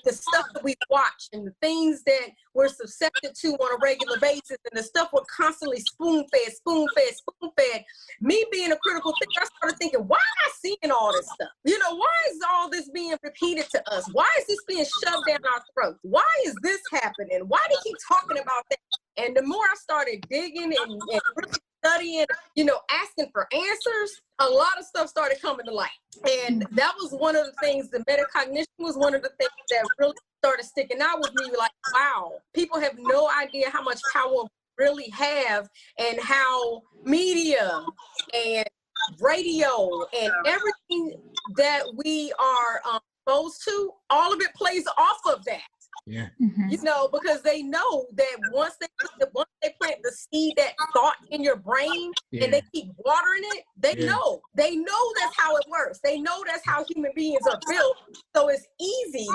the stuff that we watch and the things that we're susceptible to on a regular basis, and the stuff we're constantly spoon-fed. Me being a critical thinker, I started thinking, why am I seeing all this stuff? Why is all this being repeated to us? Why is this being shoved down our throats? Why is this happening? Why do you keep talking about that? And the more I started digging and really studying, asking for answers, a lot of stuff started coming to light. And that was one of the things, the metacognition was one of the things that really started sticking out with me. Like, wow, people have no idea how much power we really have, and how media and radio and everything that we are exposed to, all of it plays off of that. Yeah. Because they know that once they plant the seed, that thought in your brain, and they keep watering it, they know that's how it works. They know that's how human beings are built. So it's easy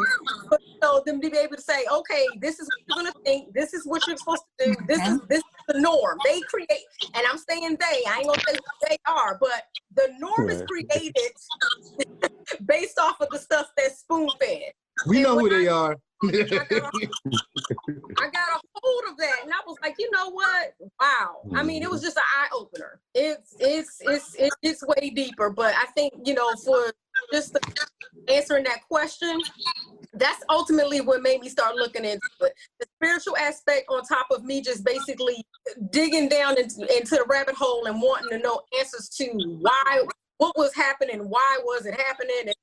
for them to be able to say, okay, this is what you're gonna think, this is what you're supposed to do, this is the norm. They create, and I'm saying they, I ain't gonna say who they are, but the norm is created based off of the stuff that's spoon-fed. We know who they are. I got a hold of that, and I was like, you know what? Wow. I mean, it was just an eye opener. It's way deeper, but I think for just answering that question, that's ultimately what made me start looking into it. The spiritual aspect, on top of me just basically digging down into the rabbit hole and wanting to know answers to what was happening, why was it happening, and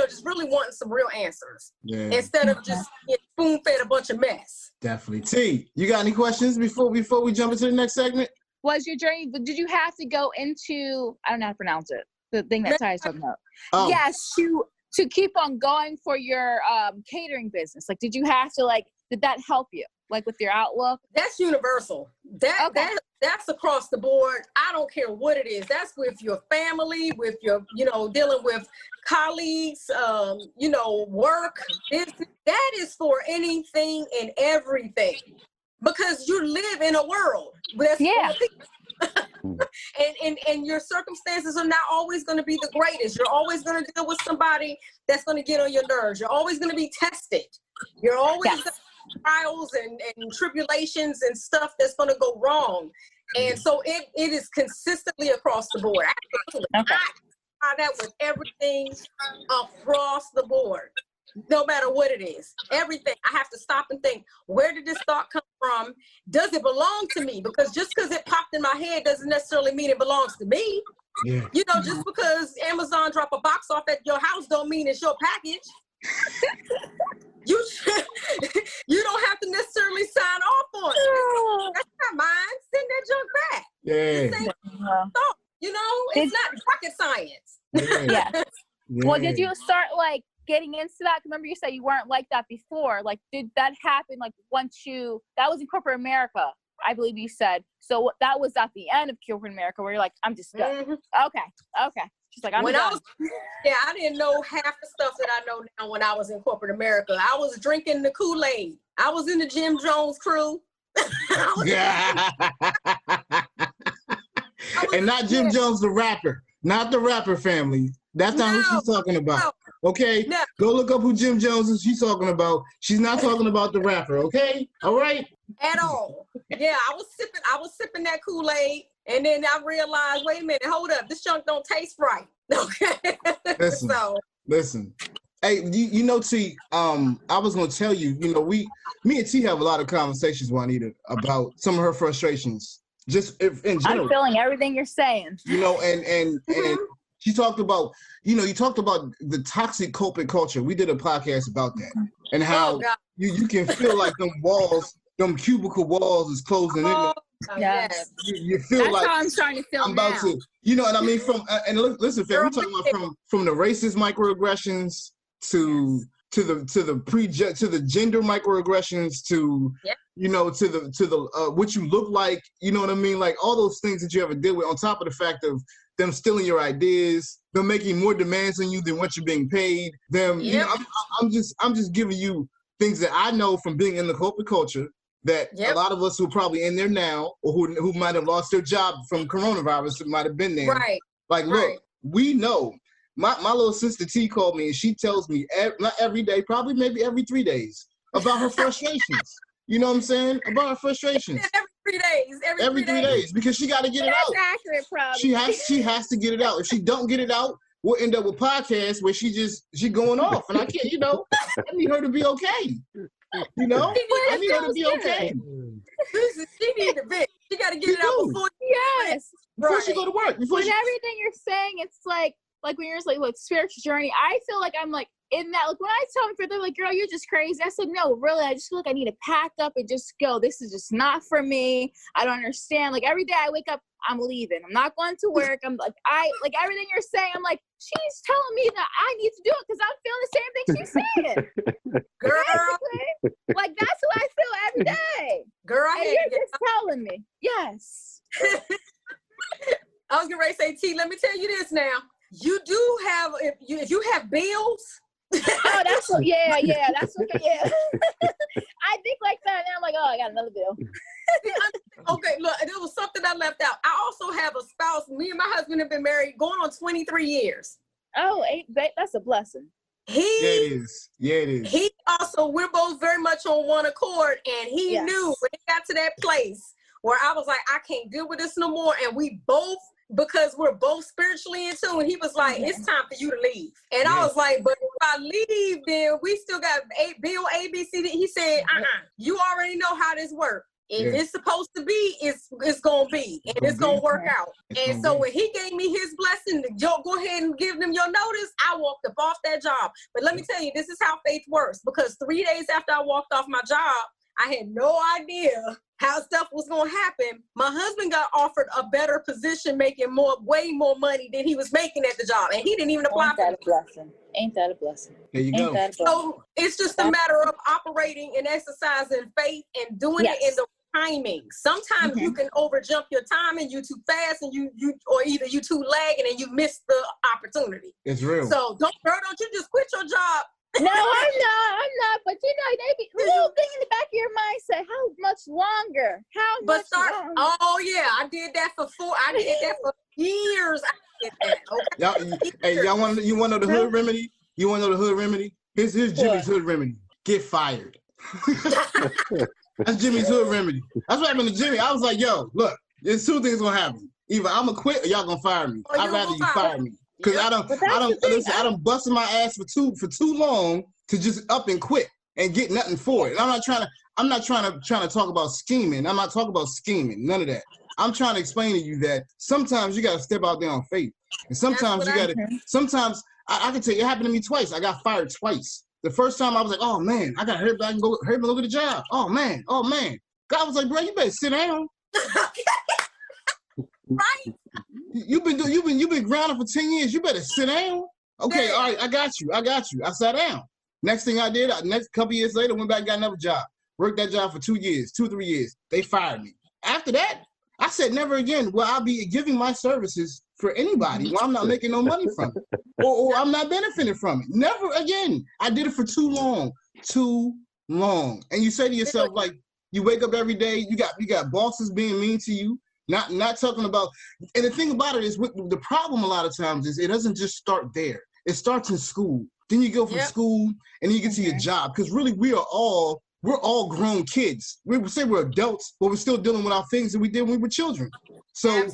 just really wanting some real answers instead of just spoon-fed a bunch of mess. Definitely. T, you got any questions before we jump into the next segment? Was your journey, did you have to go into, I don't know how to pronounce it, the thing that Ty's talking about? Yes, to keep on going for your catering business. Like, did you have to, did that help you? Like with your outlook? That's universal. That's across the board. I don't care what it is. That's with your family, with your, dealing with colleagues, work, business. That is for anything and everything. Because you live in a world. And your circumstances are not always going to be the greatest. You're always going to deal with somebody that's going to get on your nerves. You're always going to be tested. You're always going to trials and tribulations and stuff that's going to go wrong. And so it is consistently across the board. Absolutely. Okay. I try that with everything across the board, no matter what it is. Everything. I have to stop and think, where did this thought come from? Does it belong to me? Because just because it popped in my head doesn't necessarily mean it belongs to me. Yeah. Just because Amazon drop a box off at your house don't mean it's your package. You don't have to necessarily sign off on it. That's not mine. Send that junk back. Yeah. It's not rocket science. Yeah. Well, did you start getting into that? Remember you said you weren't like that before. Did that happen once that was in corporate America, I believe you said. So that was at the end of corporate America where you're like, I'm just done. Okay. She's like, I'm done. I didn't know half the stuff that I know now when I was in corporate America. I was drinking the Kool-Aid. I was in the Jim Jones crew. And not Jim Jones, the rapper. Not the rapper family. That's not who she's talking about. Okay? No. Go look up who Jim Jones is she's talking about. She's not talking about the rapper, okay? All right? At all. Yeah, I was sipping that Kool-Aid, and then I realized, wait a minute, hold up, this junk don't taste right. Okay. Listen. Hey, T, I was gonna tell you, me and T have a lot of conversations, Juanita, about some of her frustrations. Just in general. I'm feeling everything you're saying. And she talked about, you talked about the toxic corporate culture. We did a podcast about that, and how you can feel like them cubicle walls is closing in. Yes. You feel that's like how I'm starting to feel I'm about now. to, what I mean? Listen, fam, we're talking about from the racist microaggressions to the gender microaggressions to to the what you look like, you know what I mean? Like all those things that you ever deal with, on top of the fact of them stealing your ideas, them making more demands on you than what you're being paid. Them, I'm just giving you things that I know from being in the corporate culture that a lot of us who are probably in there now, or who might have lost their job from coronavirus, might have been there. Right. Like, look, we know. My little sister T called me and she tells me not every day, probably maybe every 3 days, about her frustrations. You know what I'm saying? About her frustrations. Every 3 days. Every 3 days, because she got to get it out. That's accurate, probably. She has to get it out. If she don't get it out, we'll end up with podcasts where she going off, and I can't. I need her to be okay. I need her to be okay. She need to vent. You got to get it out before. Yes. Before you go to work. With everything you're saying, it's like when you're just like spiritual journey, I feel like I'm like in that, like when I tell them, they're like, girl, you're just crazy. I said, no, really, I just feel like I need to pack up and just go. This is just not for me. I don't understand. Like every day I wake up, I'm leaving. I'm not going to work. I'm like, everything you're saying, I'm like, she's telling me that I need to do it because I'm feeling the same thing she's saying. Girl. Basically, like that's what I feel every day. Girl, and you're just telling me. Yes. I was getting ready to say, T, let me tell you this now. You do have, if you have bills. Oh, that's what, yeah. That's what, yeah. I think like that, and I'm like, oh, I got another bill. Okay, look, there was something I left out. I also have a spouse. Me and my husband have been married going on 23 years. Oh, that's a blessing. Yeah, it is. He also, we're both very much on one accord, and he knew when it got to that place where I was like, I can't deal with this no more, and we both, because we're both spiritually in tune, he was like, it's time for you to leave. And I was like, but if I leave, then we still got bill A, B, C, D. He said, you already know how this works. If it's supposed to be, it's going to be. And it's going to work out. And so when he gave me his blessing to go ahead and give them your notice, I walked up off that job. But let me tell you, this is how faith works. Because 3 days after I walked off my job, I had no idea how stuff was going to happen. My husband got offered a better position, making way more money than he was making at the job. And he didn't even apply for it. Ain't that a blessing? There you go. So it's just a matter of operating and exercising faith and doing it in the timing. Sometimes you can overjump your timing, you too fast, and you or either you too lagging and you miss the opportunity. It's real. So don't you just quit your job. No, I'm not. But you know, they be little thing in the back of your mind say, how much longer? Oh yeah, I did that for years. I did that. Okay. Hey, y'all want to know the hood remedy? You want to know the hood remedy? Here's Jimmy's hood remedy. Get fired. That's Jimmy's hood remedy. That's what happened to Jimmy. I was like, yo, look, there's two things gonna happen. Either I'm gonna quit or y'all gonna fire me. I'd rather you fire me. Because I don't busted my ass for too long to just up and quit and get nothing for it. I'm not trying to talk about scheming. I'm not talking about scheming. None of that. I'm trying to explain to you that sometimes you gotta step out there on faith. And sometimes I can tell you it happened to me twice. I got fired twice. The first time I was like, oh man, I gotta hurry back and go look at the job. Oh man. God was like, bro, you better sit down. Right? You've been grounded for 10 years. You better sit down. Okay, all right, I got you. I sat down. Next thing I did, next couple years later, went back and got another job. Worked that job for 2 years, 2-3 years. They fired me. After that, I said never again will I be giving my services for anybody while I'm not making no money from it. Or I'm not benefiting from it. Never again. I did it for too long. And you say to yourself, like, you wake up every day, you got bosses being mean to you. Not talking about, and the thing about it is, the problem a lot of times is it doesn't just start there. It starts in school. Then you go from school, and then you get to your job. Because really, we're all grown kids. We say we're adults, but we're still dealing with our things that we did when we were children. So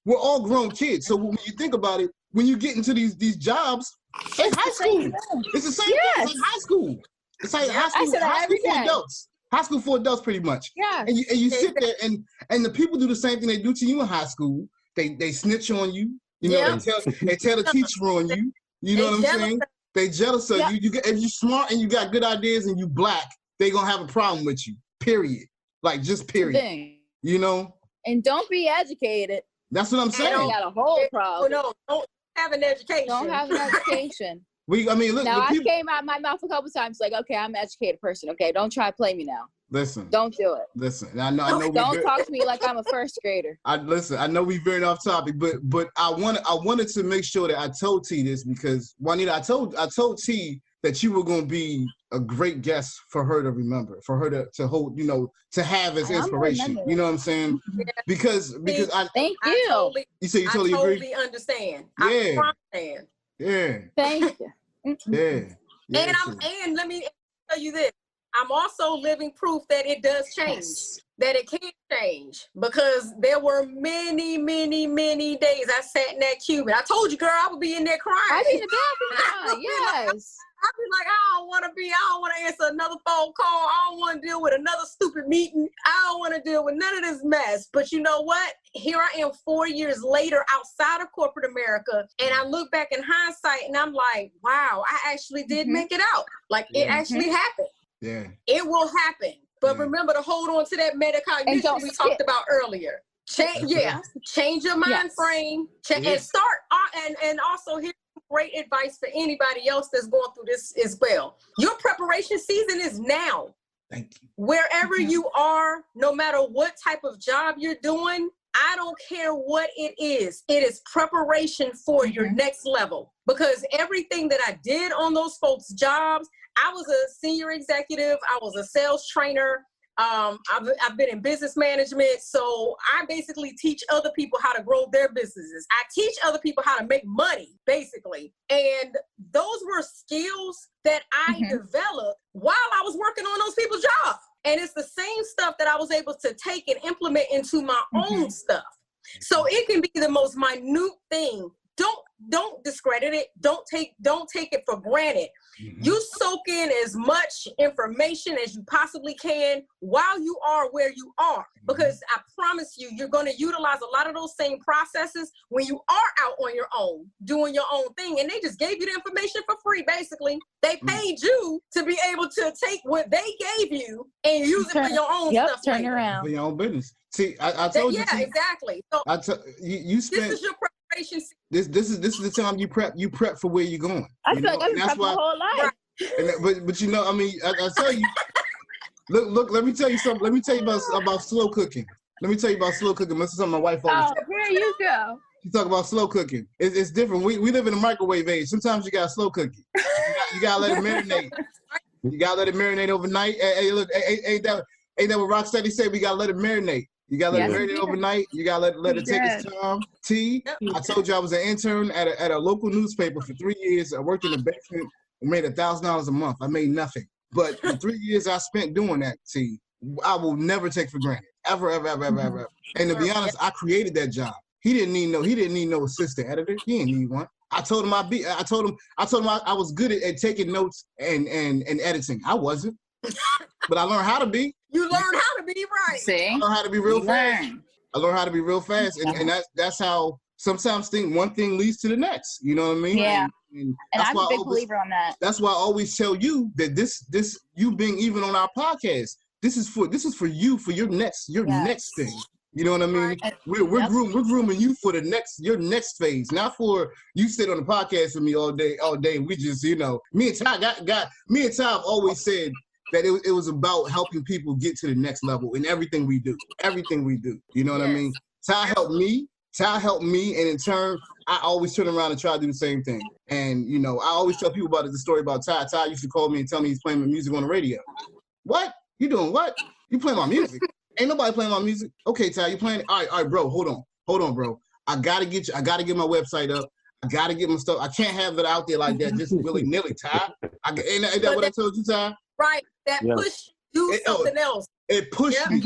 we're all grown kids. So when you think about it, when you get into these jobs, it's high school. It's the same thing. It's like high school. It's like high school for adults. High school for adults, pretty much. Yeah. And you sit there, and the people do the same thing they do to you in high school. They snitch on you. You know, they tell the teacher on you. You know what I'm saying? They jealous of you. If you're smart and you got good ideas and you black, they gonna have a problem with you. Period. Like just period. You know. And don't be educated. That's what I'm saying. You got a whole problem. No, don't have an education. Don't have an education. Look. Now, I came out my mouth a couple times like, okay, I'm an educated person. Okay, don't try to play me now. Listen. Don't do it. Listen. I know. Don't talk to me like I'm a first grader. I know we veering off topic, but I wanted to make sure that I told T this because Juanita, I told T that you were going to be a great guest for her to remember, for her to hold, to have as inspiration. You know what I'm saying? Yeah. Because I thank you. You say you totally agree? I totally understand. Yeah. I understand. Yeah. Thank you. Yeah. And let me tell you this. I'm also living proof that it does change. that it can change, because there were many, many, many days I sat in that Cuban. I told you, girl, I would be in there crying. I'd be in the bathroom. Yes. I'd be like, I don't want to answer another phone call. I don't want to deal with another stupid meeting. I don't want to deal with none of this mess. But you know what? Here I am 4 years later outside of corporate America. And I look back in hindsight and I'm like, wow, I actually did make it out. Like it actually happened. Yeah. It will happen. But remember to hold on to that metacognition we talked about earlier. Change your mind frame. And start. And also here's great advice for anybody else that's going through this as well. Your preparation season is now. Thank you. Wherever you are, no matter what type of job you're doing, I don't care what it is preparation for your next level. Because everything that I did on those folks' jobs, I was a senior executive, I was a sales trainer, I've been in business management, so I basically teach other people how to grow their businesses. I teach other people how to make money, basically. And those were skills that I developed while I was working on those people's jobs. And it's the same stuff that I was able to take and implement into my own stuff. So it can be the most minute thing. Don't discredit it. Don't take it for granted. You soak in as much information as you possibly can while you are where you are, because I promise you, you're going to utilize a lot of those same processes when you are out on your own, doing your own thing. And they just gave you the information for free, basically. They paid you to be able to take what they gave you and use it for your own stuff. Turn around. For your own business. See, I told you. Yeah, exactly. So you spent. This is your preparation. This is the time you prep for where you're going. I feel like I've prepped my whole life. But you know, I mean, I tell you, look. Let me tell you something. Let me tell you about slow cooking. Let me tell you about slow cooking. This is something my wife always. Oh, here you go. You talk about slow cooking. It's different. We live in a microwave age. Sometimes you got slow cooking. You gotta let it marinate. You gotta let it marinate overnight. Hey, look, ain't that what Rocksteady said? We gotta let it marinate. You gotta let it marinate overnight. You gotta let it take its time. I told you I was an intern at a local newspaper for 3 years. I worked in the basement. I made $1,000 a month. I made nothing. But the 3 years I spent doing that, I will never take for granted. Ever. And to be honest, I created that job. He didn't need no assistant editor. He didn't need one. I told him I was good at taking notes and editing. I wasn't. But I learned how to be. You learned how to be, right? See? I learned how to be real fast. I learned how to be real fast. And that's how sometimes one thing leads to the next. You know what I mean? Yeah. And I'm a big believer on that. That's why I always tell you that this you being even on our podcast, this is for you, for your next thing. You know what I mean? We're grooming you for your next phase, not for you sit on the podcast with me all day. We just, you know, me and Ty have always said that it was about helping people get to the next level in everything we do. You know what I mean? Ty helped me, and in turn, I always turn around and try to do the same thing. And, you know, I always tell people about the story about Ty. Ty used to call me and tell me he's playing my music on the radio. What? You doing what? You playing my music? Ain't nobody playing my music. Okay, Ty, you playing it? All right, bro, hold on, bro. I gotta get my website up. I gotta get my stuff. I can't have it out there like that, just willy-nilly, Ty. Ain't that what I told you, Ty? Right, that push do something else. It pushed me.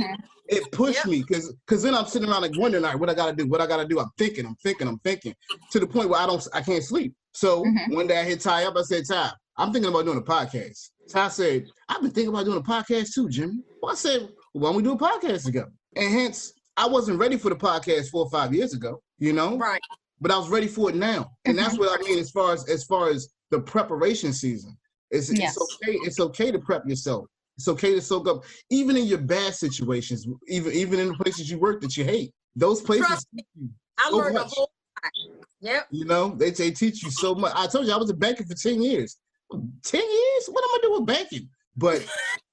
It pushed me because then I'm sitting around like wondering, all right, what I gotta do. I'm thinking to the point where I can't sleep. So one day I hit Ty up. I said, Ty, I'm thinking about doing a podcast. Ty said, I've been thinking about doing a podcast too, Jimmy. Well, I said, why don't we do a podcast together? And hence, I wasn't ready for the podcast 4 or 5 years ago, you know? Right. But I was ready for it now. And that's what I mean as far as the preparation season. It's okay to prep yourself. It's okay to soak up, even in your bad situations, even in the places you work that you hate. Those places teach you so learned much. a whole lot. Yep. You know, they teach you so much. I told you I was a banker for 10 years. 10 years? What am I doing with banking? But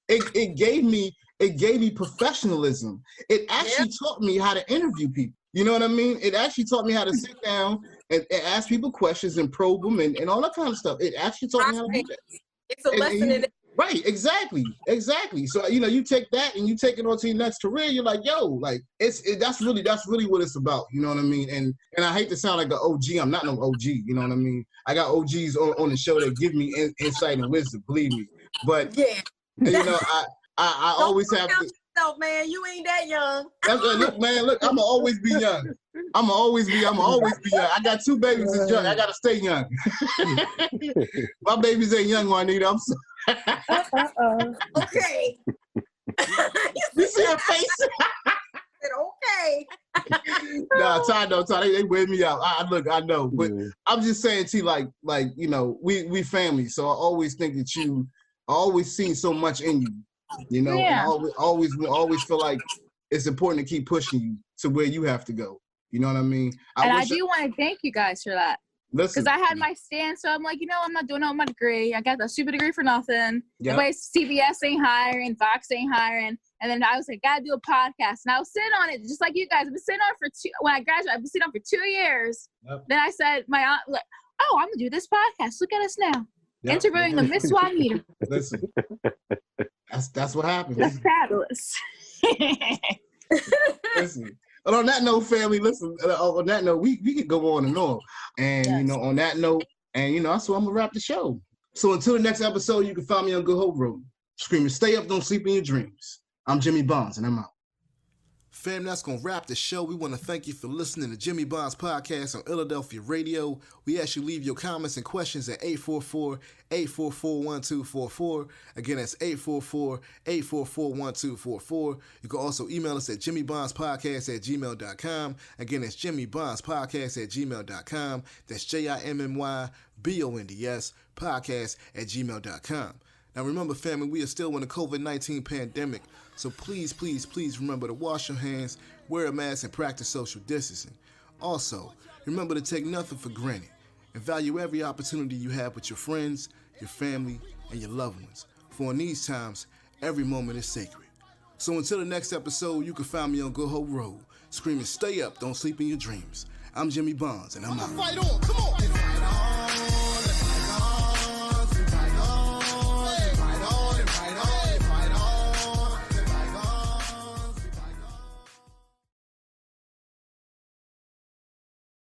it gave me professionalism. It actually taught me how to interview people. You know what I mean? It actually taught me how to sit down and ask people questions and probe them and all that kind of stuff. It actually taught me how to do that. It's a lesson in it. Right, exactly. So, you know, you take that and you take it on to your next career. You're like, yo, like that's really what it's about. You know what I mean? And I hate to sound like an OG. I'm not no OG. You know what I mean? I got OGs on the show that give me insight and wisdom. Believe me. But you know, I always have to. yourself, man. You ain't that young. Look, man, look, I'ma always be young. I'ma always be young. I got 2 babies that's young. I gotta stay young. My babies ain't young, Juanita. I'm sorry. Okay. You see her face? Okay. Nah, Ty, they wear me out. I know, but I'm just saying, T, like, you know, we family. So I always think that I always seen so much in you, you know. Yeah. And I always feel like it's important to keep pushing you to where you have to go. You know what I mean? I do want to thank you guys for that. Listen, because I had my stand, so I'm like, I'm not doing it with my degree. I got that stupid degree for nothing. Yep. Nobody, CBS ain't hiring, Fox ain't hiring. And then I was like, gotta do a podcast. And I was sitting on it, just like you guys. I've been sitting on it when I graduated, I've been sitting on it for 2 years. Yep. Then I said, my aunt, like, oh, I'm gonna do this podcast. Look at us now. Yep. Interviewing the Miss Juanita. Listen, that's what happens. That's fabulous. Listen. But on that note, family, listen, on that note, we could go on and on. And, yes. You know, on that note, and, you know, that's where I'm going to wrap the show. So until the next episode, you can find me on Good Hope Road, screaming, stay up, don't sleep in your dreams. I'm Jimmy Bonds, and I'm out. Fam, that's going to wrap the show. We want to thank you for listening to Jimmy Bonds Podcast on Illadelphia Radio. We ask you to leave your comments and questions at 844-844-1244. Again, that's 844-844-1244. You can also email us at jimmybondspodcast@gmail.com. Again, that's jimmybondspodcast@gmail.com. That's JIMMYBONDS podcast@gmail.com. Now remember, family, we are still in the COVID-19 pandemic, so please, please, please remember to wash your hands, wear a mask, and practice social distancing. Also, remember to take nothing for granted and value every opportunity you have with your friends, your family, and your loved ones. For in these times, every moment is sacred. So until the next episode, you can find me on Good Hope Road, screaming, stay up, don't sleep in your dreams. I'm Jimmy Bonds, and I'm out. Fight on, come on.